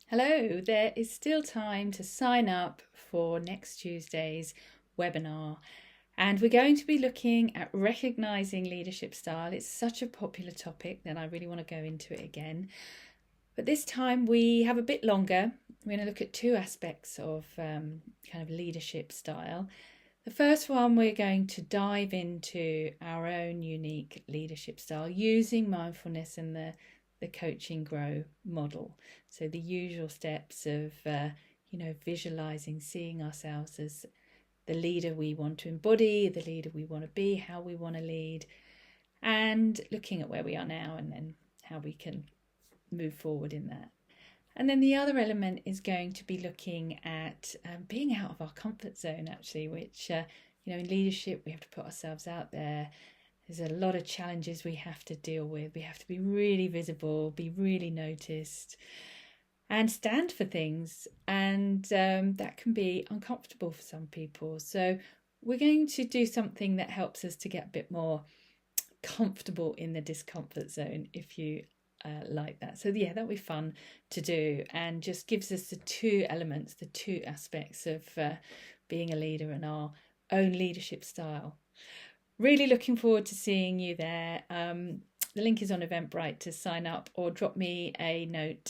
Hello, there is still time to sign up for next Tuesday's webinar. And we're going to be looking at recognizing leadership style. It's such a popular topic that I really want to go into it again. But this time we have a bit longer. We're going to look at two aspects of kind of leadership style. The first one, we're going to dive into our own unique leadership style using mindfulness and the coaching grow model. So the usual steps of visualizing, seeing ourselves as the leader we want to embody, the leader we want to be, how we want to lead, and looking at where we are now and then how we can move forward in that. And then the other element is going to be looking at being out of our comfort zone, actually, which, in leadership, we have to put ourselves out there. There's a lot of challenges we have to deal with. We have to be really visible, be really noticed, and stand for things. And that can be uncomfortable for some people. So we're going to do something that helps us to get a bit more comfortable in the discomfort zone, if you like that. So yeah, that'll be fun to do, and just gives us the two elements, the two aspects of being a leader and our own leadership style. Really looking forward to seeing you there. The link is on Eventbrite to sign up, or drop me a note